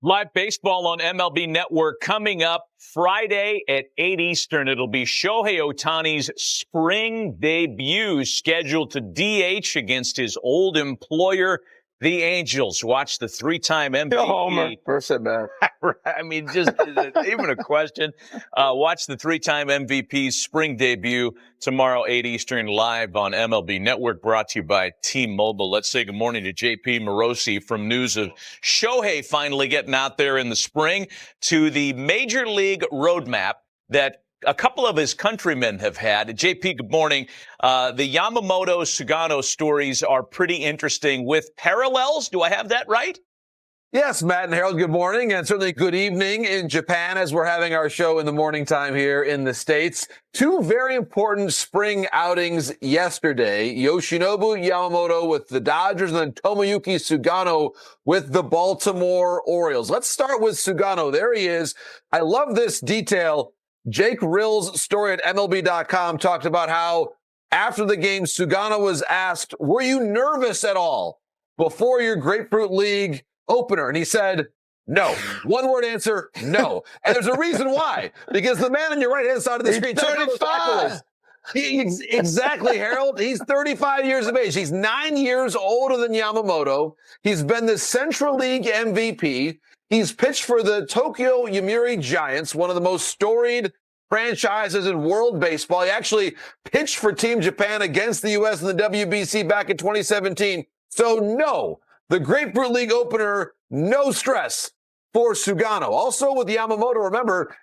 Live baseball on MLB Network coming up Friday at 8 Eastern. It'll be Shohei Ohtani's spring debut, scheduled to DH against his old employer, the Angels. Watch the three-time MVP. Homer. First at bat. I mean, just even a question. Watch the three-time MVP's spring debut tomorrow, 8 Eastern, live on MLB Network, brought to you by T-Mobile. Let's say good morning to JP Morosi from news of Shohei finally getting out there in the spring to the Major League roadmap that a couple of his countrymen have had. JP, good morning. The Yamamoto Sugano stories are pretty interesting with parallels. Do I have that right? Yes, Matt and Harold, good morning, and certainly good evening in Japan as we're having our show in the morning time here in the States. Two very important spring outings yesterday. Yoshinobu Yamamoto with the Dodgers and then Tomoyuki Sugano with the Baltimore Orioles. Let's start with Sugano. There he is. I love this detail. Jake Rill's story at MLB.com talked about how after the game, Sugano was asked, were you nervous at all before your Grapefruit League opener? And he said, no. One word answer, no. And there's a reason why. Because the man on your right-hand side of the screen, 35. Exactly, Harold. He's 35 years of age. He's 9 years older than Yamamoto. He's been the Central League MVP. He's pitched for the Tokyo Yomiuri Giants, one of the most storied franchises in world baseball. He actually pitched for Team Japan against the U.S. in the WBC back in 2017. So no, the Grapefruit League opener, no stress for Sugano. Also with Yamamoto, remember,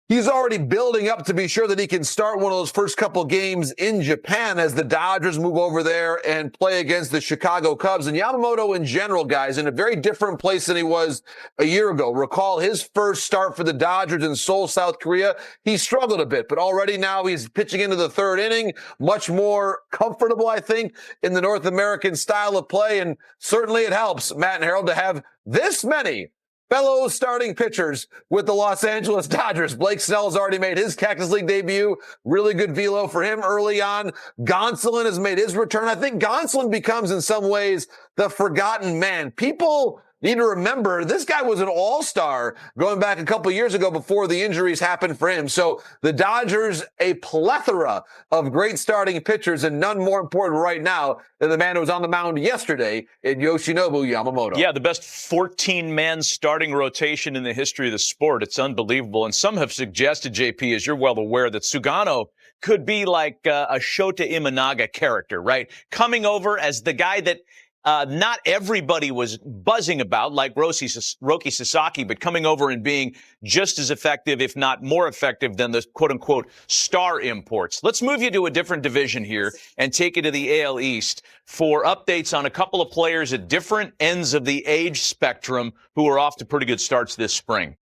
he's already building up to be sure that he can start one of those first couple games in Japan as the Dodgers move over there and play against the Chicago Cubs. And Yamamoto in general, guys, in a very different place than he was a year ago. Recall his first start for the Dodgers in Seoul, South Korea. He struggled a bit, but already now he's pitching into the third inning, much more comfortable, I think, in the North American style of play. And certainly it helps, Matt and Harold, to have this many fellow starting pitchers with the Los Angeles Dodgers. Blake Snell's already made his Cactus League debut. Really good velo for him early on. Gonsolin has made his return. I think Gonsolin becomes in some ways the forgotten man. People need to remember this guy was an all-star going back a couple years ago before the injuries happened for him. So the Dodgers, a plethora of great starting pitchers, and none more important right now than the man who was on the mound yesterday in Yoshinobu Yamamoto. Yeah, the best 14-man starting rotation in the history of the sport. It's unbelievable. And some have suggested, JP, as you're well aware, that Sugano could be like a Shota Imanaga character, right? Coming over as the guy that not everybody was buzzing about, like Roki Sasaki, but coming over and being just as effective, if not more effective, than the quote-unquote star imports. Let's move you to a different division here and take you to the AL East for updates on a couple of players at different ends of the age spectrum who are off to pretty good starts this spring.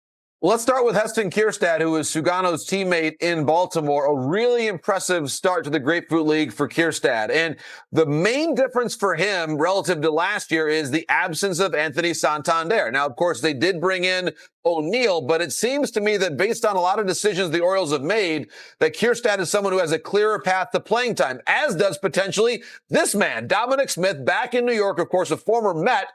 Let's start with Heston Kjerstad, who is Sugano's teammate in Baltimore. A really impressive start to the Grapefruit League for Kjerstad. And the main difference for him relative to last year is the absence of Anthony Santander. Now, of course, they did bring in O'Neill, but it seems to me that based on a lot of decisions the Orioles have made, that Kjerstad is someone who has a clearer path to playing time, as does potentially this man, Dominic Smith, back in New York, of course, a former Met.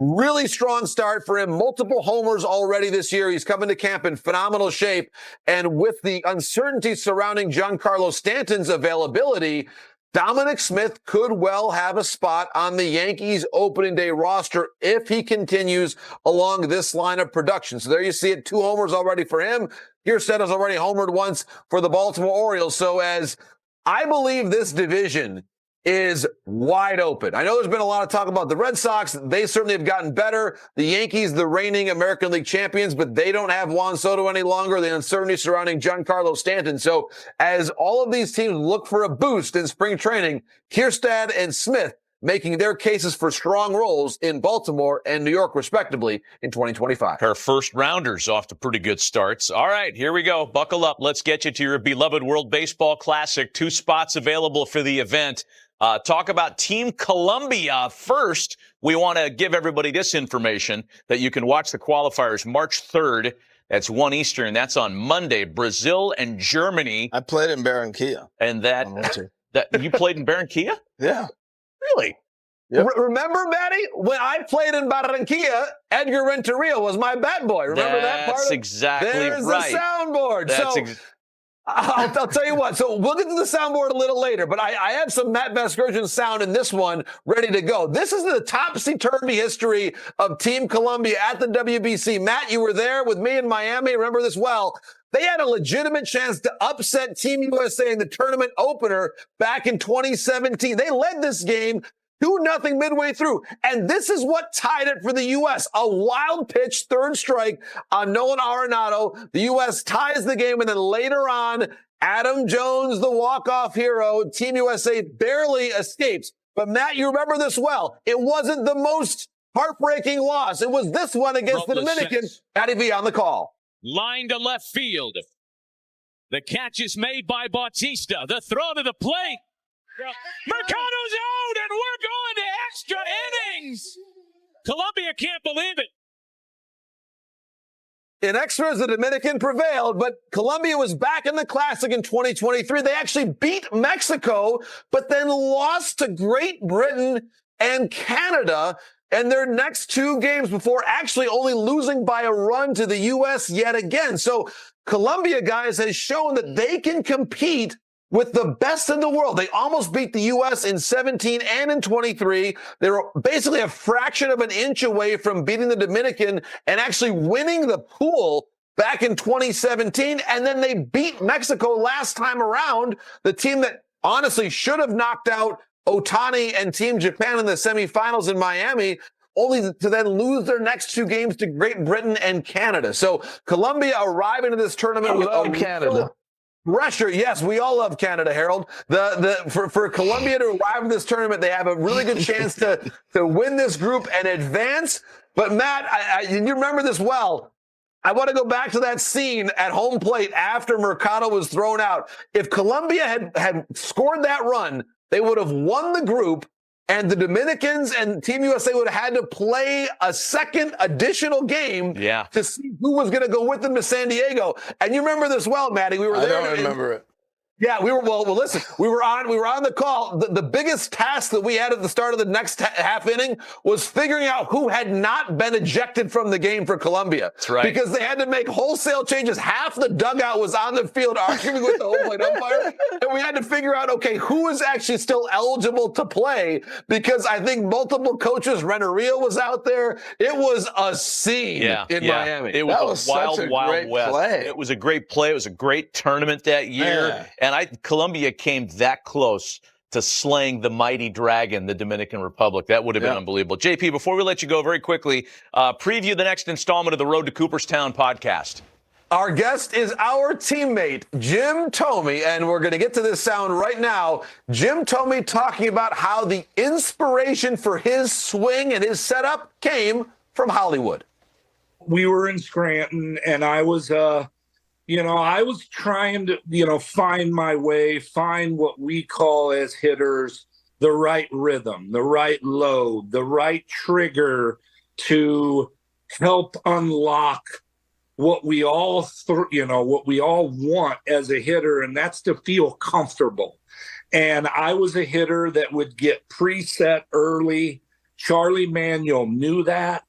Really strong start for him. Multiple homers already this year. He's coming to camp in phenomenal shape. And with the uncertainty surrounding Giancarlo Stanton's availability, Dominic Smith could well have a spot on the Yankees opening day roster if he continues along this line of production. So there you see it. 2 homers already for him. Kjerstad has already homered once for the Baltimore Orioles. So as I believe this division is wide open. I know there's been a lot of talk about the Red Sox. They certainly have gotten better. The Yankees, the reigning American League champions, but they don't have Juan Soto any longer. The uncertainty surrounding Giancarlo Stanton. So as all of these teams look for a boost in spring training, Kjerstad and Smith making their cases for strong roles in Baltimore and New York, respectively, in 2025. Our first rounders off to pretty good starts. All right, here we go. Buckle up. Let's get you to your beloved World Baseball Classic. 2 spots available for the event. Talk about Team Colombia first. We want to give everybody this information that you can watch the qualifiers March 3rd. That's 1 Eastern. That's on Monday. Brazil and Germany. I played in Barranquilla. And that you played in Barranquilla? Yeah. Really? Yep. Remember, Matty, when I played in Barranquilla, Edgar Renteria was my bat boy. Remember that part? That's exactly There's right. There's the soundboard. I'll tell you what. So we'll get to the soundboard a little later, but I have some Matt Vasgersian sound in this one ready to go. This is the topsy-turvy history of Team Colombia at the WBC. Matt, you were there with me in Miami. Remember this well. They had a legitimate chance to upset Team USA in the tournament opener back in 2017. They led this game 2-0 midway through. And this is what tied it for the U.S. A wild pitch, third strike on Nolan Arenado. The U.S. ties the game, and then later on, Adam Jones, the walk-off hero, Team USA barely escapes. But Matt, you remember this well. It wasn't the most heartbreaking loss. It was this one against the Dominican. Matty V on the call. Line to left field. The catch is made by Bautista. The throw to the plate. Mercado's out, and we're going to extra innings. Colombia can't believe it. In extras, the Dominican prevailed, but Colombia was back in the Classic in 2023. They actually beat Mexico, but then lost to Great Britain and Canada in their next two games before actually only losing by a run to the U.S. yet again. So Colombia, guys, has shown that they can compete with the best in the world. They almost beat the U.S. in 17 and in 23. They were basically a fraction of an inch away from beating the Dominican and actually winning the pool back in 2017. And then they beat Mexico last time around, the team that honestly should have knocked out Otani and Team Japan in the semifinals in Miami, only to then lose their next two games to Great Britain and Canada. So Colombia arriving to this tournament with Canada. Pressure. Yes, we all love Canada, Harold. For Colombia to arrive in this tournament, they have a really good chance to win this group and advance. But Matt, you remember this well. I want to go back to that scene at home plate after Mercado was thrown out. If Colombia had scored that run, they would have won the group, and the Dominicans and Team USA would have had to play a second additional game to see who was going to go with them to San Diego. And you remember this well, Matty. We were there. I don't remember it. Yeah, we were. Well, listen, we were on the call. The biggest task that we had at the start of the next half inning was figuring out who had not been ejected from the game for Colombia. That's right. Because they had to make wholesale changes. Half the dugout was on the field arguing with the home plate umpire. And we had to figure out, okay, who is actually still eligible to play? Because I think multiple coaches, Renteria was out there. It was a scene in Miami. It was a wild west. Play. It was a great play. It was a great tournament that year. Yeah. And Colombia came that close to slaying the mighty dragon, the Dominican Republic. That would have been unbelievable. JP, before we let you go, very quickly, preview the next installment of the Road to Cooperstown podcast. Our guest is our teammate, Jim Thome, and we're going to get to this sound right now. Jim Thome talking about how the inspiration for his swing and his setup came from Hollywood. We were in Scranton, and I was I was trying to, find my way, find what we call as hitters the right rhythm, the right load, the right trigger to help unlock what we all, what we all want as a hitter, and that's to feel comfortable. And I was a hitter that would get preset early. Charlie Manuel knew that,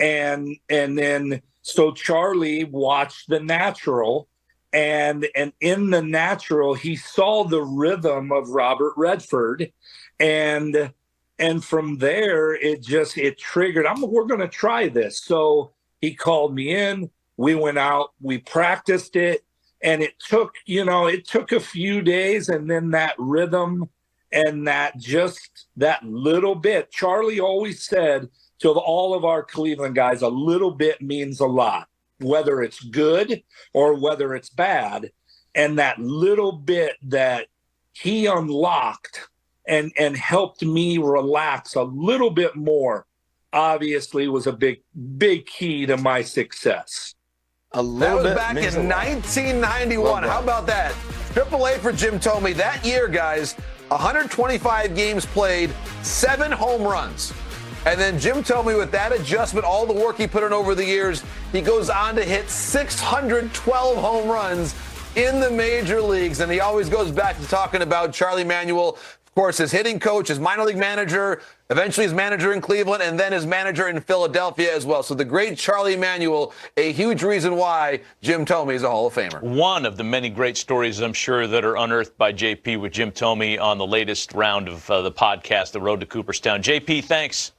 and then. So Charlie watched The Natural, and in The Natural, he saw the rhythm of Robert Redford, and from there, it triggered. We're going to try this. So he called me in. We went out. We practiced it, and it took a few days, and then that rhythm and that little bit. Charlie always said to all of our Cleveland guys, a little bit means a lot, whether it's good or whether it's bad. And that little bit that he unlocked and helped me relax a little bit more, obviously was a big key to my success. That was back in 1991. How about that? AAA for Jim Thome. That year, guys, 125 games played, 7 home runs. And then Jim Thome, with that adjustment, all the work he put in over the years, he goes on to hit 612 home runs in the major leagues. And he always goes back to talking about Charlie Manuel course, his hitting coach, his minor league manager, eventually his manager in Cleveland, and then his manager in Philadelphia as well. So the great Charlie Emanuel, a huge reason why Jim Thome is a Hall of Famer. One of the many great stories, I'm sure, that are unearthed by JP with Jim Thome on the latest round of the podcast, The Road to Cooperstown. JP, thanks.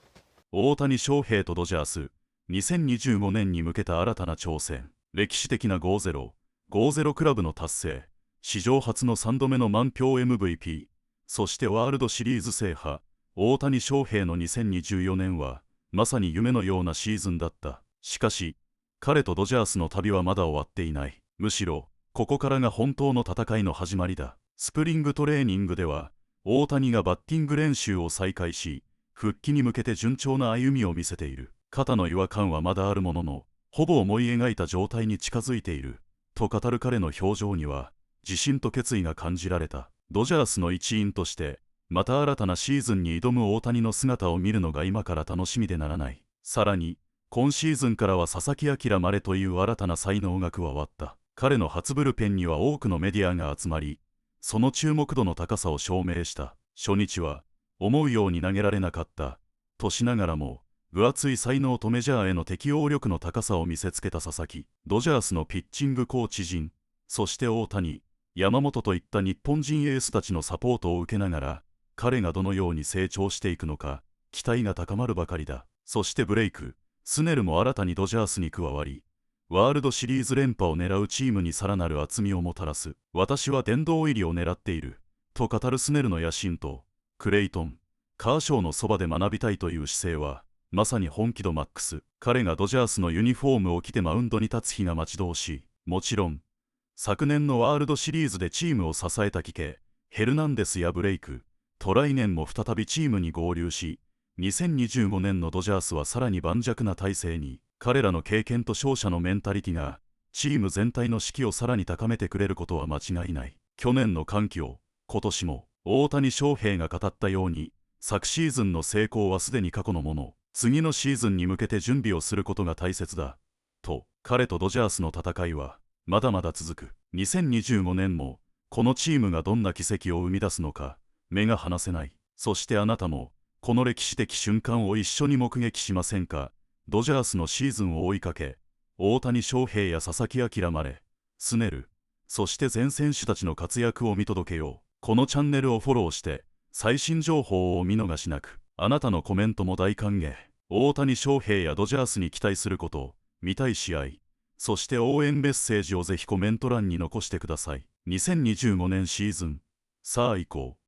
大谷翔平とドジャース、2025年に向けた新たな挑戦。歴史的な5-0クラブの達成。史上初の3度目の満票 MVP。そしてワールドシリーズ制覇。大谷翔平の2024年は、まさに夢のようなシーズンだった。しかし、彼とドジャースの旅はまだ終わっていない。むしろ、ここからが本当の戦いの始まりだ。スプリングトレーニングでは、大谷がバッティング練習を再開し、復帰に向けて順調な歩みを見せている。肩の違和感はまだあるものの、ほぼ思い描いた状態に近づいている。と語る彼の表情には、自信と決意が感じられた。ドジャースの一員として、また新たなシーズンに挑む大谷の姿を見るのが今から楽しみでならない。さらに、今シーズンからは佐々木朗まれという新たな才能が加わった。彼の初ブルペンには多くのメディアが集まり、その注目度の高さを証明した。初日は、思うように投げられなかった。としながらも、分厚い才能とメジャーへの適応力の高さを見せつけた佐々木。ドジャースのピッチングコーチ陣、そして大谷、山本といった日本人エースたちのサポートを受けながら、彼がどのように成長していくのか、期待が高まるばかりだ。そしてブレイク、スネルも新たにドジャースに加わり、ワールドシリーズ連覇を狙うチームにさらなる厚みをもたらす。私は殿堂入りを狙っている。と語るスネルの野心と、クレイトン、カーショーのそばで学びたいという姿勢は、まさに本気度マックス。彼がドジャースのユニフォームを着てマウンドに立つ日が待ち遠しい。もちろん、昨年のワールドシリーズでチームを支えた貴兄、ヘルナンデスやブレイク、と来年も再びチームに合流し、2025年のドジャースはさらに盤石な体制に、彼らの経験と勝者のメンタリティが、チーム全体の士気をさらに高めてくれることは間違いない。去年の歓喜を、今年も、大谷翔平が語ったように、昨シーズンの成功はすでに過去のもの。次のシーズンに向けて準備をすることが大切だ。と、彼とドジャースの戦いは、まだまだ続く。2025年も、このチームがどんな奇跡を生み出すのか、目が離せない。そしてあなたも、この歴史的瞬間を一緒に目撃しませんか。ドジャースのシーズンを追いかけ、大谷翔平や佐々木朗まれ、スネル、そして全選手たちの活躍を見届けよう。このチャンネルをフォローして、最新情報をお見逃しなく。あなたのコメントも大歓迎。大谷翔平やドジャースに期待すること、見たい試合、そして応援メッセージをぜひコメント欄に残してください。2025年シーズン、さあ行こう。